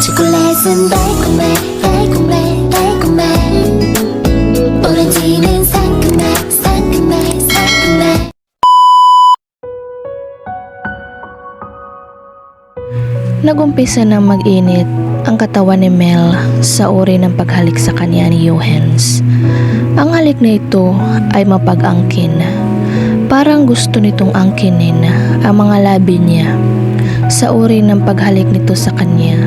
초콜릿은 달콤해 달콤해 달콤해 오렌지는 상큼해 상큼해 상큼해. Nagumpisa ng mag-init ang katawan ni Mel sa uri ng paghalik sa kanya ni Johannes. Ang halik na ito ay mapag-angkin. Parang gusto nitong angkinin ang mga labi niya sa uri ng paghalik nito sa kanya.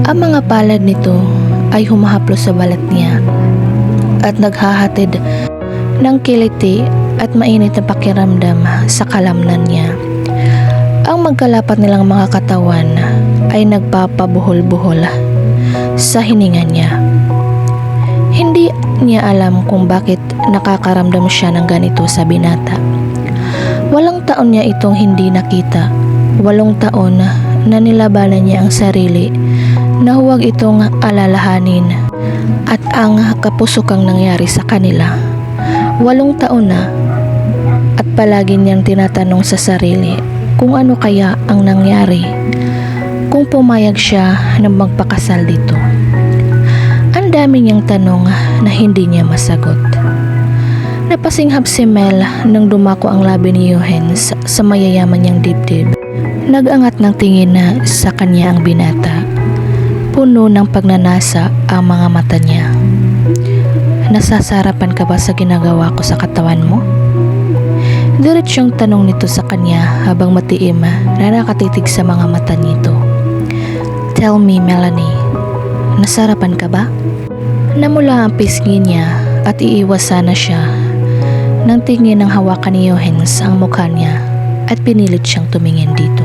Ang mga palad nito ay humahaplos sa balat niya at naghahatid ng kiliti at mainit na pakiramdam sa kalamnan niya. Ang magkalapat nilang mga katawan ay nagpapabuhol-buhol sa hininga niya. Hindi niya alam kung bakit nakakaramdam siya ng ganito sa binata. 8 taon niya itong hindi nakita. 8 taon na nilabanan niya ang sarili na huwag itong alalahanin at ang kapusukang nangyari sa kanila. 8 taon na at palagi niyang tinatanong sa sarili kung ano kaya ang nangyari kung pumayag siya na magpakasal dito. Ang dami niyang tanong na hindi niya masagot. Napasinghap si Mel nang dumako ang labi ni Johannes sa mayayaman niyang dibdib. Nag-angat ng tingin na sa kanya ang binata. Puno ng pagnanasa ang mga mata niya. Nasasarapan ka ba sa ginagawa ko sa katawan mo? Diretsong tanong nito sa kanya habang matiim na nakatitig sa mga mata nito. Tell me, Melanie, nasarapan ka ba? Namula ang pisngi niya at iiwas sana siya nang tingin ng hawakan ni Johannes ang mukha niya at pinilit siyang tumingin dito.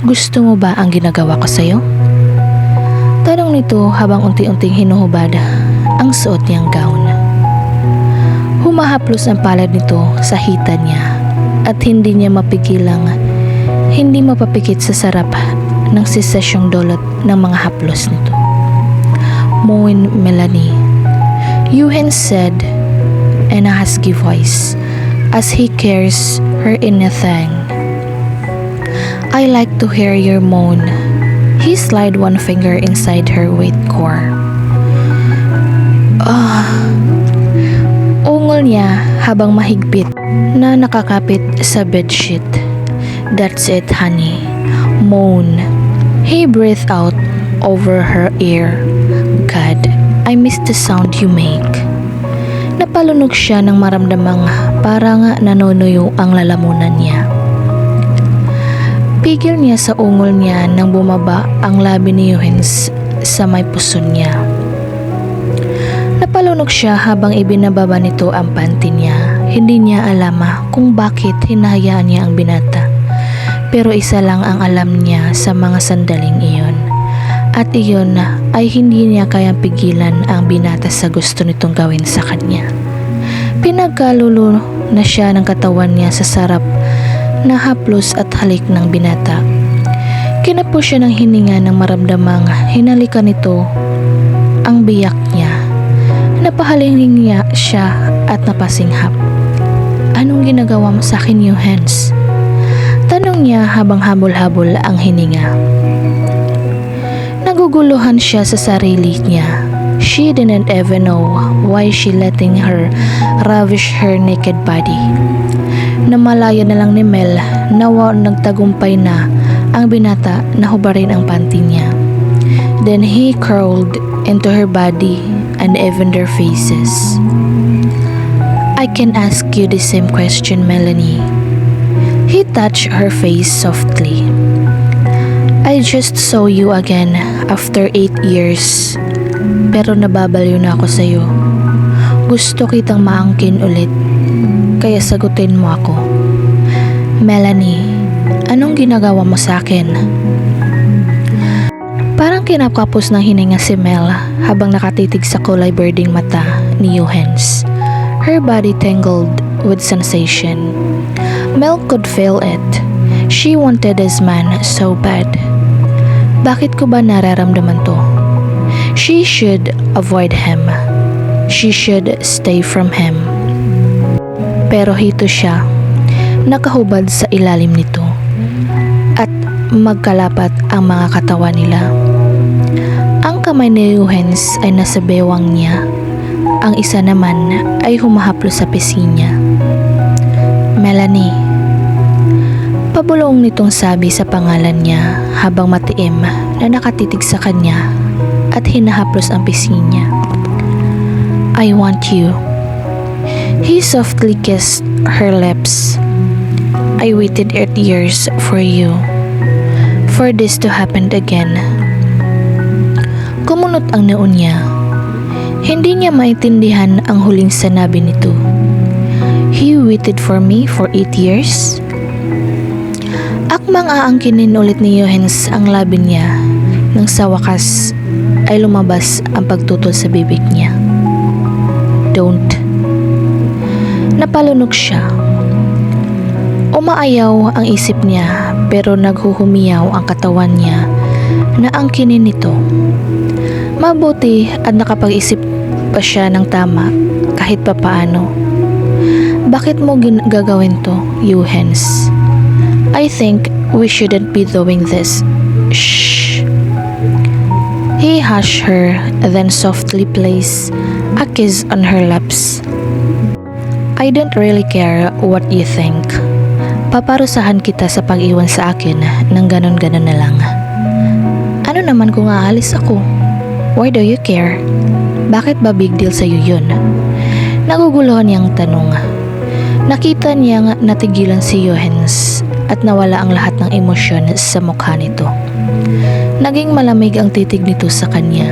Gusto mo ba ang ginagawa ko sa'yo? Tanong nito habang unti-unting hinuhubad ang suot niyang gown. Humahaplos ang palad nito sa hita niya at hindi niya mapigilang hindi mapapikit sa sarap ng sesesyong dulot ng mga haplos nito. Moan Melanie, Johannes said in a husky voice as he carries her in a thang. I like to hear your moan. He slid one finger inside her weight core. Ungol niya habang mahigpit na nakakapit sa bedsheet. That's it, honey. Moan. He breathed out over her ear. God, I miss the sound you make. Napalunog siya nang maramdamang parang nanonuyo ang lalamunan niya. Pigil niya sa ungol niya nang bumaba ang labi ni Johannes sa may puso niya. Napalunok siya habang ibinababa nito ang panty niya. Hindi niya alam kung bakit hinahayaan niya ang binata. Pero isa lang ang alam niya sa mga sandaling iyon. At iyon ay hindi niya kayang pigilan ang binata sa gusto nitong gawin sa kanya. Pinagkalulo na siya ng katawan niya sa sarap na haplos at halik ng binata. Kinapo siya ng hininga nang maramdamang hinalikan nito ang biyak niya. Napahalingin niya siya at napasinghap. Anong ginagawa mo sa akin, Johannes? Tanong niya habang habol-habol ang hininga. Naguguluhan siya sa sarili niya. She didn't even know why she letting her ravish her naked body. Namalaya na lang ni Mel na nagtagumpay na ang binata na hubarin ang panty niya. Then he curled into her body and even their faces. I can ask you the same question, Melanie. He touched her face softly. I just saw you again after 8 years. Pero nababaliw na ako sa'yo. Gusto kitang maangkin ulit. Kaya sagutin mo ako. Melanie, anong ginagawa mo sa akin? Parang kinapkapos ng hininga si Mel habang nakatitig sa kulay birding mata ni Johannes. Her body tangled with sensation. Mel could feel it. She wanted this man so bad. Bakit ko ba nararamdaman to? She should avoid him. She should stay from him. Pero hito siya, nakahubad sa ilalim nito. At magkalapat ang mga katawan nila. Ang kamay ni Yuhens ay nasa bewang niya. Ang isa naman ay humahaplo sa pisngi niya. Melanie. Pabulong nitong sabi sa pangalan niya habang matiim na nakatitig sa kanya at hinahaplos ang pisngi niya. I want you. He softly kissed her lips. I waited 8 years for you. For this to happen again. Kumunot ang noo niya. Hindi niya maintindihan ang huling sanabi nito. He waited for me for 8 years? Akmang aangkinin ulit ni Yuhens ang labi niya nang sa wakas ay lumabas ang pagtutol sa bibig niya. Don't. Napalunok siya. Umaayaw ang isip niya pero naghuhumiyaw ang katawan niya na angkinin nito. Mabuti at nakapag-isip pa siya ng tama kahit papaano. Bakit mo gagawin to, Yuhens? I think we shouldn't be doing this. Shh. He hushed her, then softly placed a kiss on her lips. I don't really care what you think. Paparusahan kita sa pag-iwan sa akin ng ganon-ganon na lang. Ano naman kung aalis ako? Why do you care? Bakit ba big deal sa'yo yun? Naguguluhan niyang tanong. Nakita niyang natigilan si Yuhens at nawala ang lahat ng emosyon sa mukha nito. Naging malamig ang titig nito sa kanya.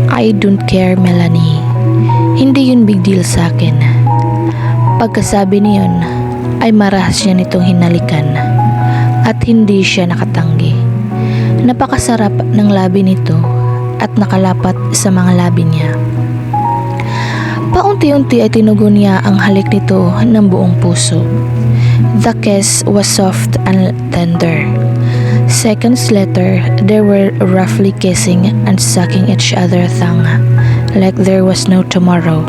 I don't care, Melanie. Hindi yun big deal sa akin. Pagkasabi niyon ay marahas niya nitong hinalikan at hindi siya nakatanggi. Napakasarap ng labi nito at nakalapat sa mga labi niya. Paunti-unti ay tinugon niya ang halik nito ng buong puso. The kiss was soft and tender. Seconds later, they were roughly kissing and sucking each other's tongue like there was no tomorrow.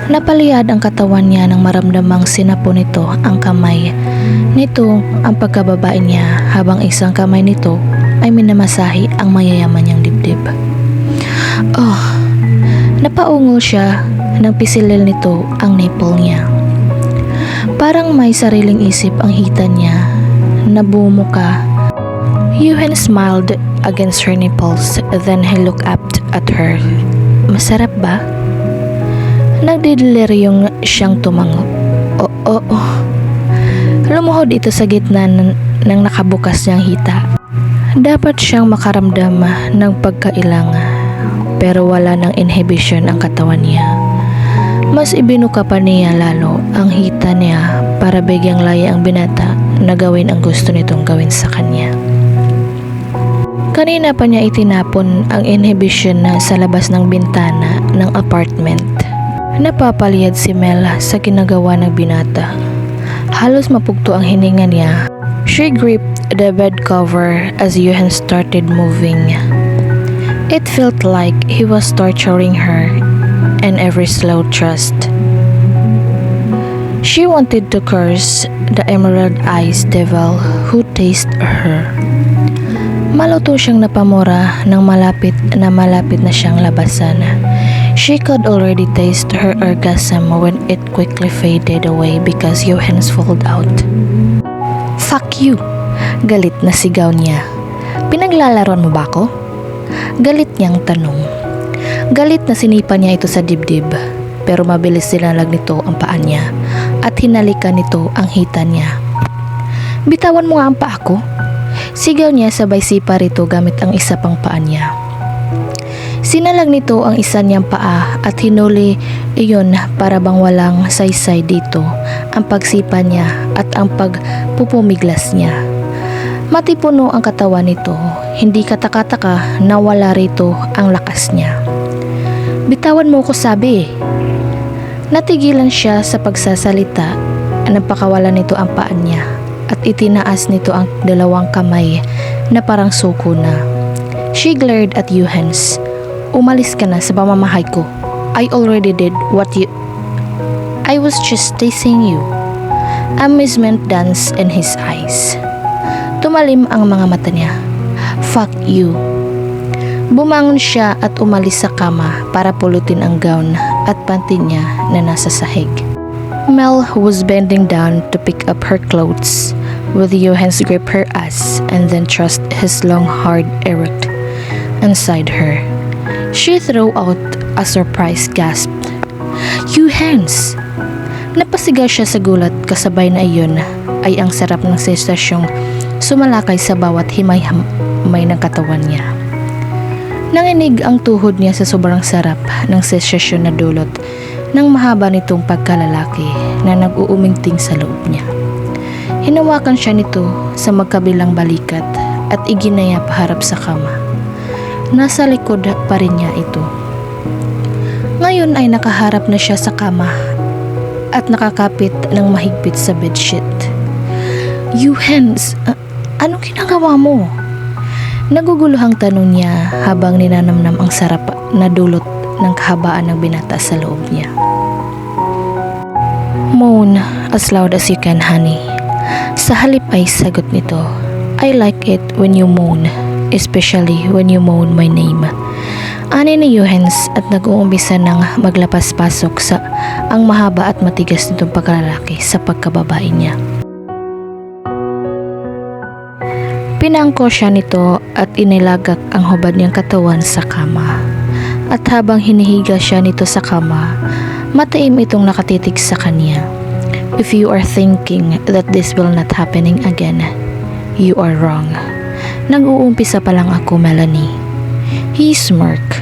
Napaliyad ang katawan niya nang maramdamang sinapo nito ang kamay nito ang pagkababae niya habang isang kamay nito ay minamasahi ang mayayaman niyang dibdib. Oh, napaungol siya nang pisilil nito ang nipple niya. Parang may sariling isip ang hita niya na bumuka. Yuhen smiled against her nipples, then he looked up at her. Masarap ba? Nagdideliryong siyang tumango. Oo. Lumuhod ito sa gitna ng nakabukas niyang hita. Dapat siyang makaramdam ng pagkailang, pero wala ng inhibition ang katawan niya. Mas ibinuka pa niya lalo ang hita niya para bigyang laya ang binata na gawin ang gusto nitong gawin sa kanya. Kanina pa niya itinapon ang inhibition sa labas ng bintana ng apartment. Napapaliyad si Mel sa ginagawa ng binata. Halos mapugto ang hininga niya. She gripped the bed cover as Yuhen started moving. It felt like he was torturing her in every slow thrust. She wanted to curse the emerald eyes devil who tasted her. Maluto siyang napamura nang malapit na siyang labasan. She could already taste her orgasm when it quickly faded away because Yuhen's pulled out. Fuck you! Galit na sigaw niya. Pinaglalaroan mo ba ako? Galit niyang tanong. Galit na sinipa niya ito sa dibdib, pero mabilis sinalag nito ang paa niya at hinalikan nito ang hita niya. Bitawan mo nga ang paa ko. Sigaw niya sabay sipa rito gamit ang isa pang paa niya. Sinalag nito ang isa niyang paa at hinuli iyon para bang walang saysay dito ang pagsipa niya at ang pagpupumiglas niya. Matipuno ang katawan nito, hindi kataka-taka na wala rito ang lakas niya. Bitawan mo ko sabi. Natigilan siya sa pagsasalita, napakawalan nito ang paa niya at itinaas nito ang dalawang kamay na parang suko na. She glared at Yuhens. Umalis ka na sa pamamahay ko. I already did what you... I was just teasing you. Amusement danced in his eyes. Kumalim ang mga mata niya. Fuck you. Bumangon siya at umalis sa kama para pulutin ang gown at panty niya na nasa sahig. Mel was bending down to pick up her clothes with Johannes grip her ass and then thrust his long hard erect inside her. She threw out a surprised gasp. Johannes! Napasigaw siya sa gulat kasabay na iyon ay ang sarap ng sensasyong sumalakay sa bawat himay-himay ng katawan niya. Nanginig ang tuhod niya sa sobrang sarap ng sensasyon na dulot ng mahaba nitong pagkalalaki na nag-uuminting sa loob niya. Hinawakan siya nito sa magkabilang balikat at iginaya paharap sa kama. Nasa likod pa rin niya ito. Ngayon ay nakaharap na siya sa kama at nakakapit ng mahigpit sa bedsheet. Johannes, anong ginagawa mo? Naguguluhang tanong niya habang ninanamnam ang sarap na dulot ng kahabaan ng binata sa loob niya. Moan as loud as you can, honey. Sa halip ay sagot nito, I like it when you moan, especially when you moan my name. Ani ni Johannes at nag-uumpisa ng maglapas-pasok sa ang mahaba at matigas nitong pagkalalaki sa pagkababae niya. Pinangko siya nito at inilagak ang hubad niyang katawan sa kama. At habang hinihiga siya nito sa kama, mataim itong nakatitig sa kanya. If you are thinking that this will not happening again, you are wrong. Nag-uumpisa pa lang ako, Melanie. He smirked.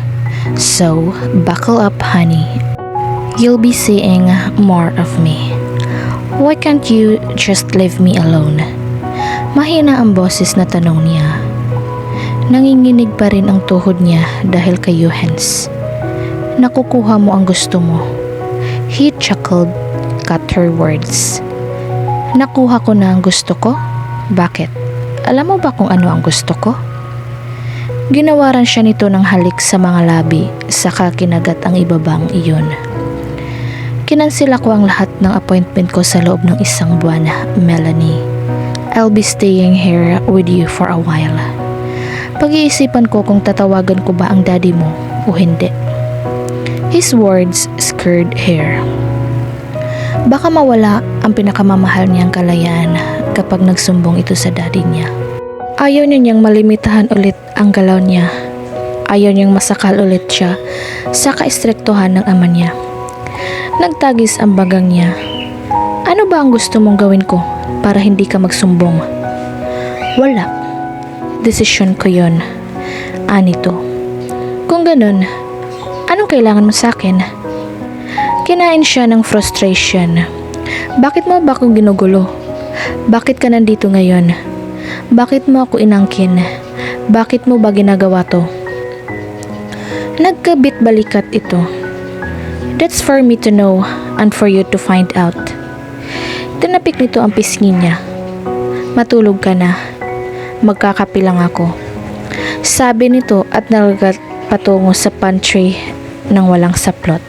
So, buckle up, honey. You'll be seeing more of me. Why can't you just leave me alone? Mahina ang boses na tanong niya. Nanginginig pa rin ang tuhod niya dahil kay Johannes. Nakukuha mo ang gusto mo. He chuckled, cut her words. Nakuha ko na ang gusto ko? Bakit? Alam mo ba kung ano ang gusto ko? Ginawaran siya nito ng halik sa mga labi, saka kinagat ang ibabang iyon. Kinansila ko ang lahat ng appointment ko sa loob ng isang buwan, Melanie. I'll be staying here with you for a while. Pag-iisipan ko kung tatawagan ko ba ang daddy mo o hindi. His words scared her. Baka mawala ang pinakamamahal niyang kalayaan kapag nagsumbong ito sa daddy niya. Ayaw niyang malimitahan ulit ang galaw niya. Ayaw niyang masakal ulit siya sa kaistriktuhan ng ama niya. Nagtagis ang bagang niya. Ano ba ang gusto mong gawin ko para hindi ka magsumbong? Wala. Desisyon ko yon. Anito. Kung ganun, anong kailangan mo sa akin? Kinain siya ng frustration. Bakit mo ba ako ginugulo? Bakit ka nandito ngayon? Bakit mo ako inangkin? Bakit mo ba ginagawa to? Nagkabit balikat ito. That's for me to know and for you to find out. Tinapik nito ang pisngi niya. Matulog ka na. Magkakape lang ako. Sabi nito at nalagat patungo sa pantry nang walang saplot.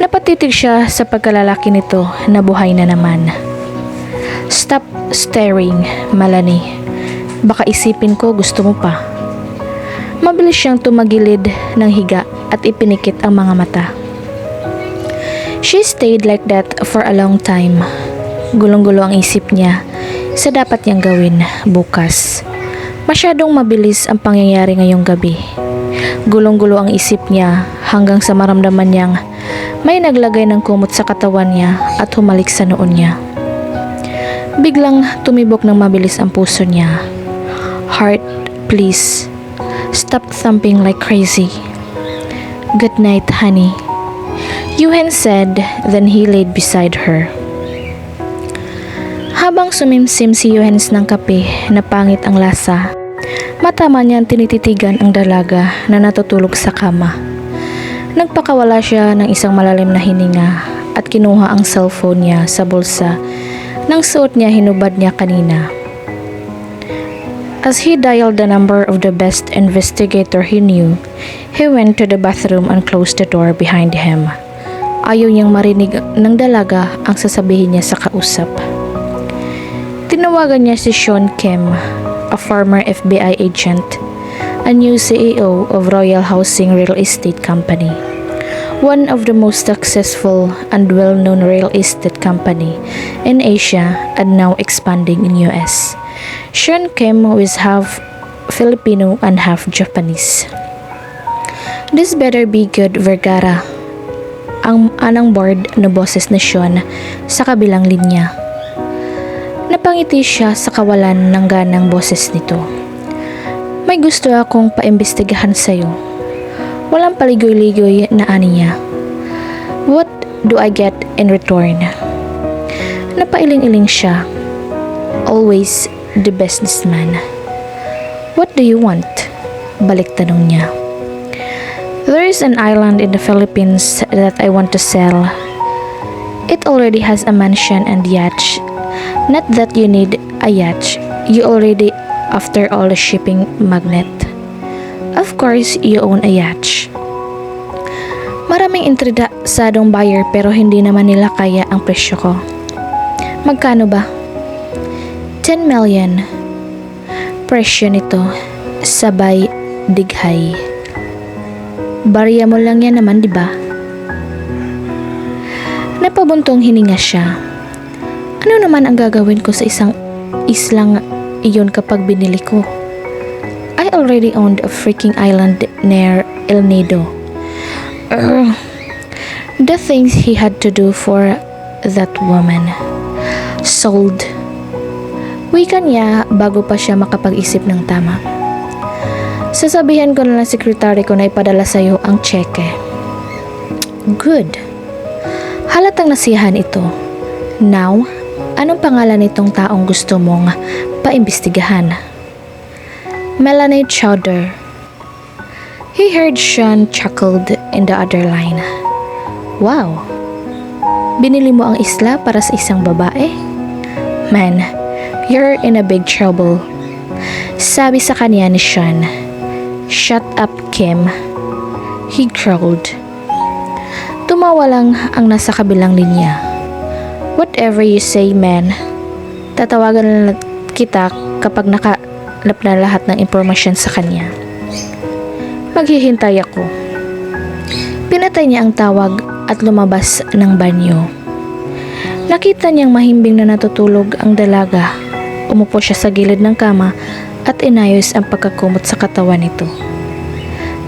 Napatitig siya sa pagkalalaki nito na buhay na naman. Stop staring, Melanie. Baka isipin ko gusto mo pa. Mabilis siyang tumagilid ng higa at ipinikit ang mga mata. She stayed like that for a long time. Gulong-gulo ang isip niya sa dapat niyang gawin bukas. Masyadong mabilis ang pangyayari ngayong gabi. Gulong-gulo ang isip niya hanggang sa maramdaman niyang may naglagay ng kumot sa katawan niya at humalik sa noon niya. Biglang tumibok ng mabilis ang puso niya. Heart, please. Stop thumping like crazy. Good night, honey. Johannes said, then he laid beside her. Habang sumimsim si Johannes ng kape na pangit ang lasa, matama niyang tinititigan ang dalaga na natutulog sa kama. Nagpakawala siya ng isang malalim na hininga at kinuha ang cellphone niya sa bulsa ng suot niya hinubad niya kanina. As he dialed the number of the best investigator he knew, he went to the bathroom and closed the door behind him. Ayaw niyang marinig ng dalaga ang sasabihin niya sa kausap. Tinawagan niya si Sean Kim, a former FBI agent, a new CEO of Royal Housing Real Estate Company, one of the most successful and well-known real estate company in Asia and now expanding in US. Sean Kim is half Filipino and half Japanese. This better be good, Vergara. Ang anang board na boses ni Sean sa kabilang linya. Napangiti siya sa kawalan ng ganang boses nito. May gusto akong paimbestigahan sa'yo. Walang paligoy-ligoy na ani niya. What do I get in return? Napailing-iling siya. Always the businessman. What do you want? Balik tanong niya. There is an island in the Philippines that I want to sell. It already has a mansion and yacht. Not that you need a yacht. You already after all the shipping magnet. Of course, you own a yacht. Maraming interesadong buyer pero hindi naman nila kaya ang presyo ko. Magkano ba? 10 million. Presyo nito, sabay dighay. Barya mo lang yan naman, di ba? Napabuntong hininga siya. Ano naman ang gagawin ko sa isang islang iyon kapag binili ko? I already owned a freaking island near El Nido. The things he had to do for that woman. Sold. Wika niya bago pa siya makapag-isip ng tama. Sasabihan ko na lang sekretary ko na ipadala sa'yo ang cheque. Good. Halatang nasiyahan ito. Now, anong pangalan nitong taong gusto mong paimbestigahan? Melanie Chowder. He heard Sean chuckled in the other line. Wow. Binili mo ang isla para sa isang babae? Man, you're in a big trouble. Sabi sa kanya ni Sean. Shut up, Kim. He growled. Tumawa lang ang nasa kabilang linya. Whatever you say, man. Tatawagan na kita kapag nakalap na lahat ng impormasyon sa kanya. Maghihintay ako. Pinatay niya ang tawag at lumabas ng banyo. Nakita niyang mahimbing na natutulog ang dalaga. Umupo siya sa gilid ng kama at inayos ang pagkakumot sa katawan nito.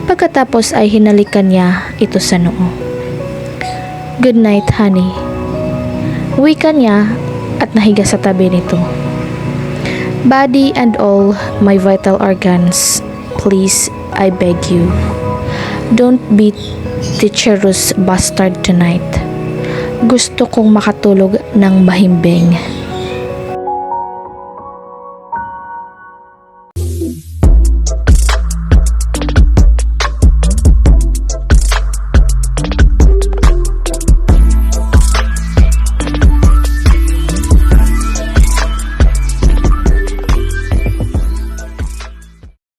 Pagkatapos ay hinalikan niya ito sa noo. Good night, honey. Wika niya at nahiga sa tabi nito. Body and all my vital organs, please, I beg you. Don't be teacherous bastard tonight. Gusto kong makatulog ng mahimbing.